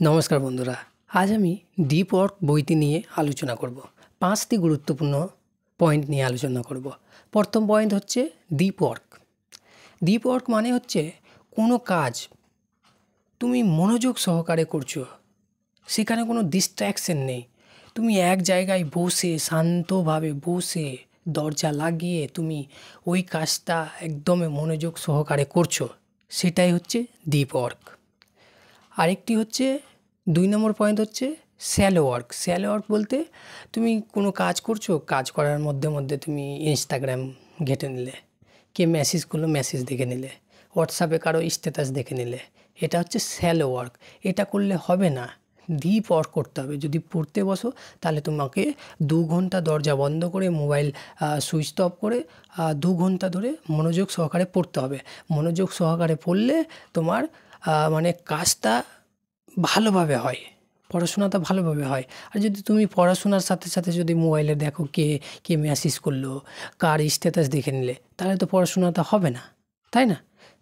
নমস্কার বন্ধুরা, আজ আমি ডিপ ওয়ার্ক বইটি নিয়ে আলোচনা করব। 5টি গুরুত্বপূর্ণ পয়েন্ট নিয়ে আলোচনা করব। প্রথম পয়েন্ট হচ্ছে ডিপ ওয়ার্ক। ডিপ ওয়ার্ক মানে হচ্ছে কোনো কাজ তুমি মনোযোগ সহকারে করছো, সেখানে কোনো ডিস্ট্র্যাকশন নেই। তুমি এক জায়গায় বসে শান্তভাবে বসে দরজা লাগিয়ে তুমি ওই কাজটা একদমই মনোযোগ সহকারে করছো, সেটাই হচ্ছে ডিপ ওয়ার্ক। আরেকটি হচ্ছে 2 নম্বর পয়েন্ট হচ্ছে শ্যালো ওয়ার্ক। শ্যালো ওয়ার্ক বলতে তুমি কোনো কাজ করছো, কাজ করার মধ্যে মধ্যে তুমি ইনস্টাগ্রাম ঘেঁটে নিলে, কে মেসেজ করলো মেসেজ দেখে নিলে, হোয়াটসঅ্যাপে কারো স্ট্যাটাস দেখে নিলে, এটা হচ্ছে শ্যালো ওয়ার্ক। এটা করলে হবে না, ডিপ ওয়ার্ক করতে হবে। যদি পড়তে বসো তাহলে তোমাকে 2 ঘন্টা দরজা বন্ধ করে মোবাইল সুইচ অফ করে 2 ঘন্টা ধরে মনোযোগ সহকারে পড়তে হবে। মনোযোগ সহকারে পড়লে তোমার মানে কাজটা ভালোভাবে হয়, পড়াশোনাটা ভালোভাবে হয়। আর যদি তুমি পড়াশোনার সাথে সাথে যদি মোবাইলে দেখো কে মেসেজ করলো, কার স্ট্যাটাস দেখে নিলে, তাহলে তো পড়াশোনাটা হবে না, তাই না?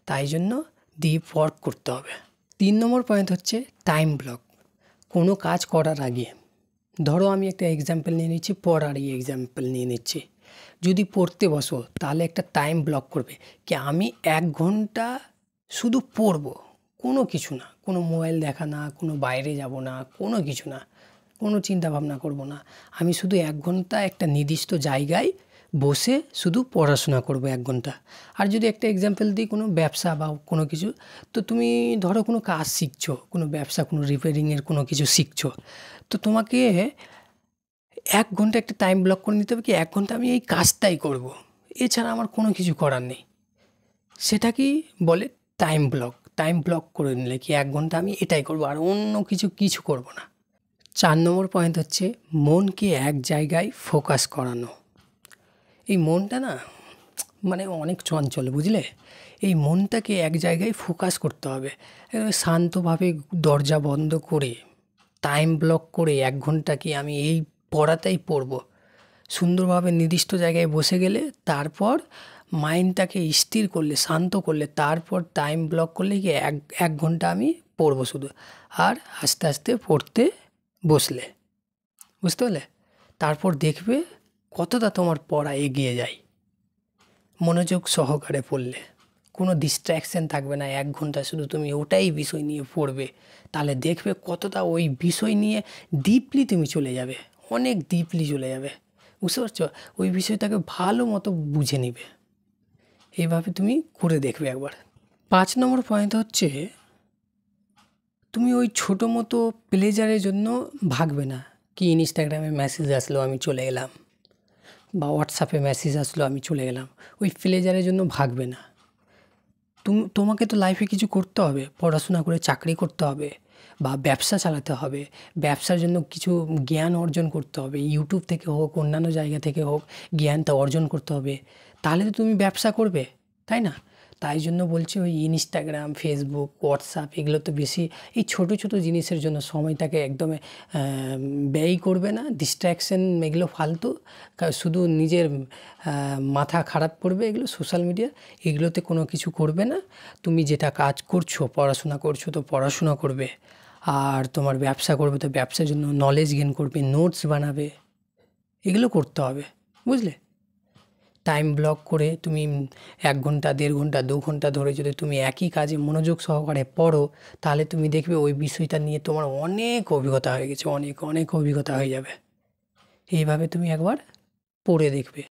তাই জন্য ডিপ ওয়ার্ক করতে হবে। 3 নম্বর পয়েন্ট হচ্ছে টাইম ব্লক। কোনো কাজ করার আগে, ধরো আমি একটা এক্সাম্পল নিয়ে নিচ্ছি, পড়ারই এক্সাম্পল নিয়ে নিচ্ছি। যদি পড়তে বসো তাহলে একটা টাইম ব্লক করবে কি আমি 1 ঘন্টা শুধু পড়বো, কোনো কিছু না, কোনো মোবাইল দেখা না, কোনো বাইরে যাব না, কোনো কিছু না, কোনো চিন্তা ভাবনা করব না। আমি শুধু 1 ঘন্টা একটা নির্দিষ্ট জায়গায় বসে শুধু পড়াশোনা করব 1 ঘন্টা। আর যদি একটা এক্সাম্পল দিই, কোনো ব্যবসা বা কোনো কিছু, তো তুমি ধরো কোনো কাজ শিখছো, কোনো ব্যবসা, কোনো রিপেয়ারিংয়ের কোনো কিছু শিখছো, তো তোমাকে 1 ঘন্টা একটা টাইম ব্লক করে নিতে হবে কি 1 ঘন্টা আমি এই কাজটাই করব, এছাড়া আমার কোনো কিছু করার নেই। সেটা কি বলে টাইম ব্লক। টাইম ব্লক করে নিলে কি 1 ঘন্টা আমি এটাই করব, আর অন্য কিছু করব না। 4 নম্বর পয়েন্ট হচ্ছে মনকে এক জায়গায় ফোকাস করানো। এই মনটা না মানে অনেক চঞ্চল, বুঝলে? এই মনটাকে এক জায়গায় ফোকাস করতে হবে। শান্তভাবে দরজা বন্ধ করে টাইম ব্লক করে 1 ঘন্টা কি আমি এই পড়াটাই পড়ব, সুন্দরভাবে নির্দিষ্ট জায়গায় বসে গেলে, তারপর মাইন্ডটাকে স্থির করলে, শান্ত করলে, তারপর টাইম ব্লক করলে কি 1 ঘন্টা আমি পড়বো শুধু। আর আস্তে আস্তে পড়তে বসলে, বুঝতে পারলে? তারপর দেখবে কতটা তোমার পড়া এগিয়ে যায় মনোযোগ সহকারে পড়লে। কোনো ডিস্ট্র্যাকশান থাকবে না, 1 ঘন্টা শুধু তুমি ওটাই বিষয় নিয়ে পড়বে, তাহলে দেখবে কতটা ওই বিষয় নিয়ে ডিপলি তুমি চলে যাবে, অনেক ডিপলি চলে যাবে, বুঝতে পারছো? ওই বিষয়টাকে ভালো মতো বুঝে নিবে। এইভাবে তুমি করে দেখবে একবার। 5 নম্বর পয়েন্ট হচ্ছে তুমি ওই ছোটো মতো প্লেজারের জন্য ভাগবে না। কি ইনস্টাগ্রামে মেসেজ আসলো আমি চলে গেলাম, বা হোয়াটসঅ্যাপে মেসেজ আসলো আমি চলে গেলাম, ওই প্লেজারের জন্য ভাগবে না। তোমাকে তো লাইফে কিছু করতে হবে, পড়াশোনা করে চাকরি করতে হবে, বা ব্যবসা চালাতে হবে, ব্যবসার জন্য কিছু জ্ঞান অর্জন করতে হবে, ইউটিউব থেকে হোক অন্যান্য জায়গা থেকে হোক জ্ঞানটা অর্জন করতে হবে, তাহলে তো তুমি ব্যবসা করবে, তাই না? তাই জন্য বলছি ওই ইনস্টাগ্রাম, ফেসবুক, হোয়াটসঅ্যাপ এগুলো তো বেশি এই ছোটো ছোটো জিনিসের জন্য সময়টাকে একদমই ব্যয় করবে না। ডিস্ট্র্যাকশন এগুলো ফালতু, শুধু নিজের মাথা খারাপ করবে এগুলো। সোশ্যাল মিডিয়া এগুলোতে কোনো কিছু করবে না। তুমি যেটা কাজ করছো, পড়াশোনা করছো তো পড়াশোনা করবে, আর তোমার ব্যবসা করবে তো ব্যবসার জন্য নলেজ গেইন করবে, নোটস বানাবে, এগুলো করতে হবে, বুঝলে? টাইম ব্লক করে তুমি 1 ঘন্টা, 1.5 ঘন্টা, 2 ঘন্টা ধরে যদি তুমি একই কাজে মনোযোগ সহকারে পড়ো, তাহলে তুমি দেখবে ওই বিষয়টা নিয়ে তোমার অনেক অভিজ্ঞতা হয়ে গেছে, অনেক অভিজ্ঞতা হয়ে যাবে। এইভাবে তুমি একবার পড়ে দেখবে।